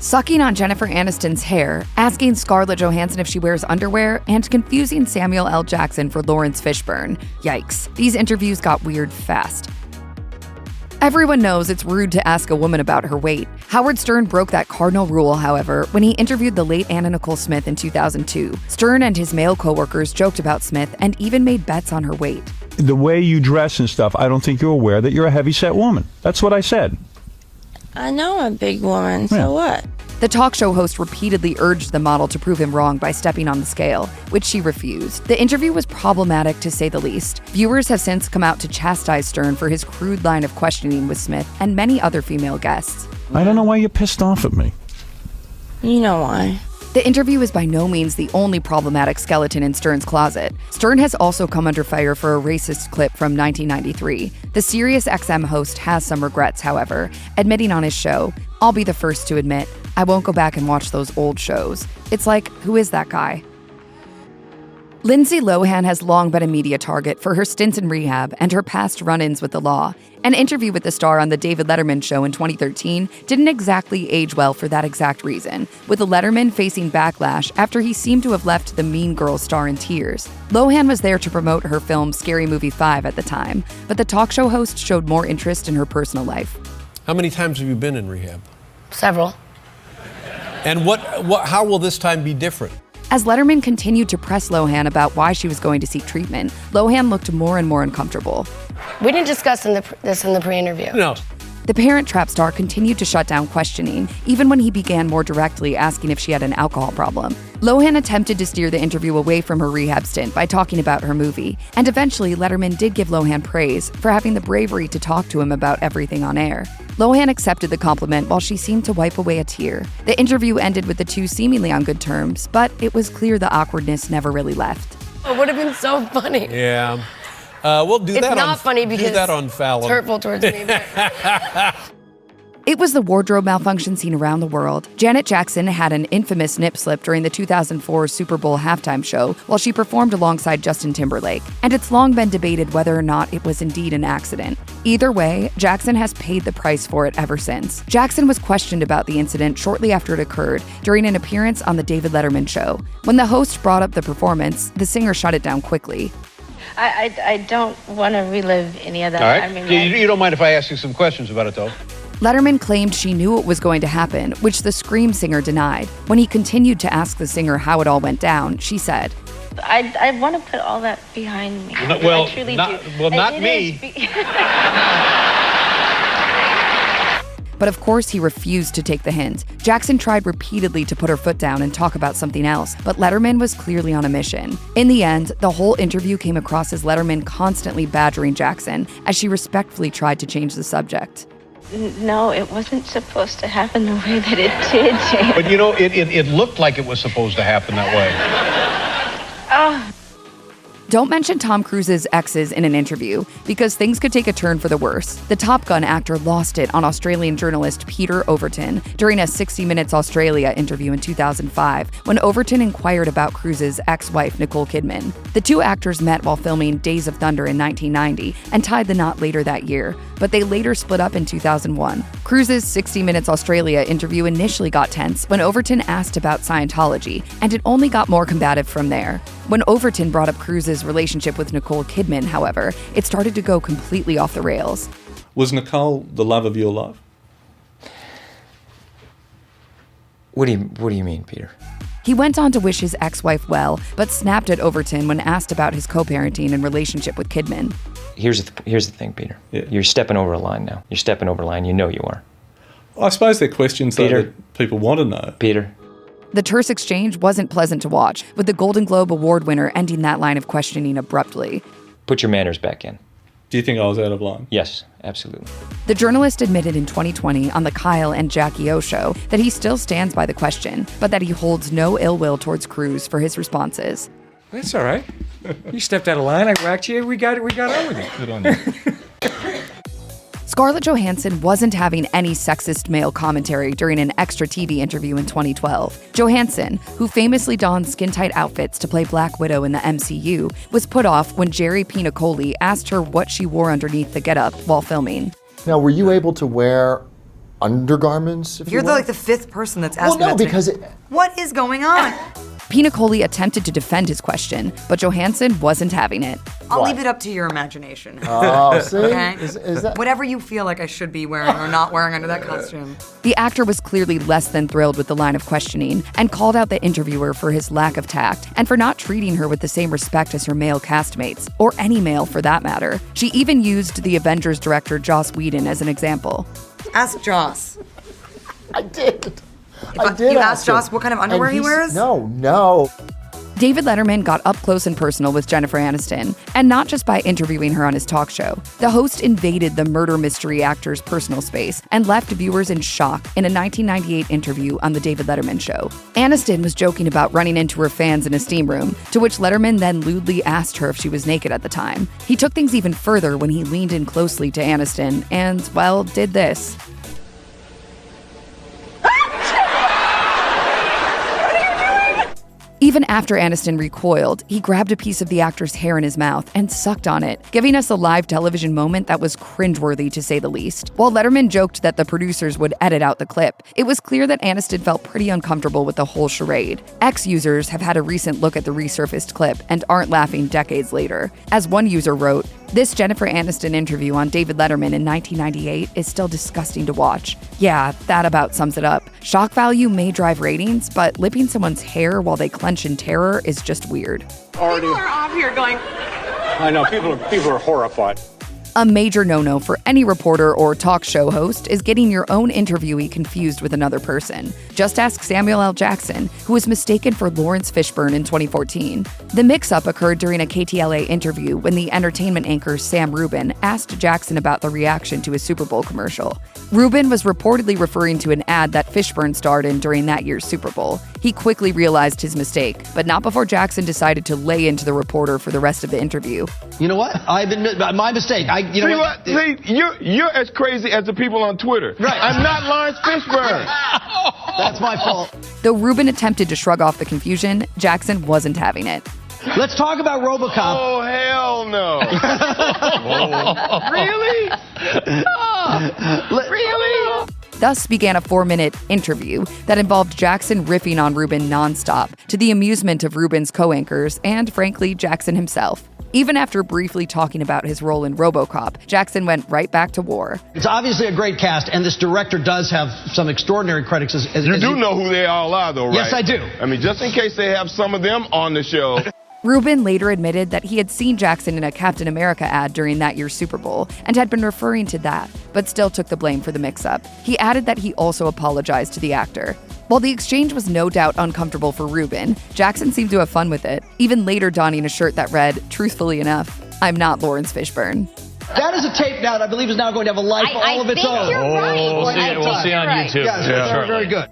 sucking on Jennifer Aniston's hair, asking Scarlett Johannson if she wears underwear, and confusing Samuel L. Jackson for Laurence Fishburne. Yikes. These interviews got weird fast. Everyone knows it's rude to ask a woman about her weight. Howard Stern broke that cardinal rule, however, when he interviewed the late Anna Nicole Smith in 2002. Stern and his male coworkers joked about Smith and even made bets on her weight. The way you dress and stuff, I don't think you're aware that you're a heavy-set woman. That's what I said. I know I'm a big woman, so what? The talk show host repeatedly urged the model to prove him wrong by stepping on the scale, which she refused. The interview was problematic, to say the least. Viewers have since come out to chastise Stern for his crude line of questioning with Smith and many other female guests. I don't know why you're pissed off at me. You know why. The interview is by no means the only problematic skeleton in Stern's closet. Stern has also come under fire for a racist clip from 1993. The Sirius XM host has some regrets, however, admitting on his show, "I'll be the first to admit, I won't go back and watch those old shows. It's like, who is that guy?" Lindsay Lohan has long been a media target for her stints in rehab and her past run-ins with the law. An interview with the star on the David Letterman show in 2013 didn't exactly age well for that exact reason, with Letterman facing backlash after he seemed to have left the Mean Girls star in tears. Lohan was there to promote her film Scary Movie 5 at the time, but the talk show host showed more interest in her personal life. How many times have you been in rehab? Several. And how will this time be different? As Letterman continued to press Lohan about why she was going to seek treatment, Lohan looked more and more uncomfortable. We didn't discuss this in the pre-interview. No. The Parent Trap star continued to shut down questioning, even when he began more directly asking if she had an alcohol problem. Lohan attempted to steer the interview away from her rehab stint by talking about her movie, and eventually Letterman did give Lohan praise for having the bravery to talk to him about everything on air. Lohan accepted the compliment while she seemed to wipe away a tear. The interview ended with the two seemingly on good terms, but it was clear the awkwardness never really left. It would have been so funny. Yeah. We'll do It's that not funny because do that on Fallon. it's hurtful towards me. But It was the wardrobe malfunction seen around the world. Janet Jackson had an infamous nip slip during the 2004 Super Bowl halftime show while she performed alongside Justin Timberlake, and it's long been debated whether or not it was indeed an accident. Either way, Jackson has paid the price for it ever since. Jackson was questioned about the incident shortly after it occurred during an appearance on the David Letterman show. When the host brought up the performance, the singer shut it down quickly. I don't want to relive any of that. All right. I mean, You don't mind if I ask you some questions about it, though? Letterman claimed she knew it was going to happen, which the Scream singer denied. When he continued to ask the singer how it all went down, she said, I want to put all that behind me. Well, I truly not, do. well, not It me. But of course he refused to take the hint. Jackson tried repeatedly to put her foot down and talk about something else, but Letterman was clearly on a mission. In the end, the whole interview came across as Letterman constantly badgering Jackson as she respectfully tried to change the subject. No, it wasn't supposed to happen the way that it did, James. But, you know, it looked like it was supposed to happen that way. Oh. Don't mention Tom Cruise's exes in an interview, because things could take a turn for the worse. The Top Gun actor lost it on Australian journalist Peter Overton during a 60 Minutes Australia interview in 2005, when Overton inquired about Cruise's ex-wife Nicole Kidman. The two actors met while filming Days of Thunder in 1990 and tied the knot later that year, but they later split up in 2001. Cruise's 60 Minutes Australia interview initially got tense when Overton asked about Scientology, and it only got more combative from there. When Overton brought up Cruise's relationship with Nicole Kidman, however, it started to go completely off the rails. Was Nicole the love of your life? What do you mean, Peter? He went on to wish his ex-wife well, but snapped at Overton when asked about his co-parenting and relationship with Kidman. Here's the thing, Peter. Yeah. You're stepping over a line now. You're stepping over a line. You know you are. I suppose they're questions Peter. that people want to know. Peter. The terse exchange wasn't pleasant to watch, with the Golden Globe Award winner ending that line of questioning abruptly. Put your manners back in. Do you think I was out of line? Yes, absolutely. The journalist admitted in 2020 on the Kyle and Jackie O show that he still stands by the question, but that he holds no ill will towards Cruise for his responses. That's all right. You stepped out of line. I whacked you. We got on with it. Good on you. Scarlett Johannson wasn't having any sexist male commentary during an extra TV interview in 2012. Johansson, who famously donned skin-tight outfits to play Black Widow in the MCU, was put off when Jerry Penacoli asked her what she wore underneath the getup while filming. Now, were you able to wear undergarments, if You're you will. like the fifth person that's Well, asked no, me that. because What is going on? Penacoli attempted to defend his question, but Johansson wasn't having it. I'll leave it up to your imagination. Oh, see? Okay? Is that... Whatever you feel like I should be wearing or not wearing under that costume. The actor was clearly less than thrilled with the line of questioning and called out the interviewer for his lack of tact and for not treating her with the same respect as her male castmates, or any male for that matter. She even used the Avengers director Joss Whedon as an example. Ask Joss. I did. You asked Joss what kind of underwear he wears? No. David Letterman got up close and personal with Jennifer Aniston, and not just by interviewing her on his talk show. The host invaded the murder mystery actor's personal space and left viewers in shock in a 1998 interview on The David Letterman Show. Aniston was joking about running into her fans in a steam room, to which Letterman then lewdly asked her if she was naked at the time. He took things even further when he leaned in closely to Aniston and, well, did this. Even after Aniston recoiled, he grabbed a piece of the actor's hair in his mouth and sucked on it, giving us a live television moment that was cringeworthy to say the least. While Letterman joked that the producers would edit out the clip, it was clear that Aniston felt pretty uncomfortable with the whole charade. X-users have had a recent look at the resurfaced clip and aren't laughing decades later. As one user wrote, "This Jennifer Aniston interview on David Letterman in 1998 is still disgusting to watch." Yeah, that about sums it up. Shock value may drive ratings, but lipping someone's hair while they clench in terror is just weird. People are off here going... I know, people are horrified. A major no-no for any reporter or talk show host is getting your own interviewee confused with another person. Just ask Samuel L. Jackson, who was mistaken for Laurence Fishburne in 2014. The mix-up occurred during a KTLA interview when the entertainment anchor Sam Rubin asked Jackson about the reaction to his Super Bowl commercial. Rubin was reportedly referring to an ad that Fishburne starred in during that year's Super Bowl. He quickly realized his mistake, but not before Jackson decided to lay into the reporter for the rest of the interview. You know what? I've admit my mistake. See, you're as crazy as the people on Twitter. Right. I'm not Laurence Fishburne. That's my fault. Though Rubin attempted to shrug off the confusion, Jackson wasn't having it. Let's talk about RoboCop. Oh, hell no. Really? Really? Thus began a 4-minute interview that involved Jackson riffing on Rubin nonstop, to the amusement of Rubin's co-anchors and, frankly, Jackson himself. Even after briefly talking about his role in RoboCop, Jackson went right back to war. It's obviously a great cast, and this director does have some extraordinary critics. You do know who they all are, though, right? Yes, I do. I mean, just in case they have some of them on the show. Rubin later admitted that he had seen Jackson in a Captain America ad during that year's Super Bowl and had been referring to that, but still took the blame for the mix-up. He added that he also apologized to the actor. While the exchange was no doubt uncomfortable for Rubin, Jackson seemed to have fun with it, even later donning a shirt that read, "Truthfully enough, I'm not Laurence Fishburne." That is a tape now that I believe is now going to have a life all of its own. I think you're right. We'll see on YouTube. Yes, very good.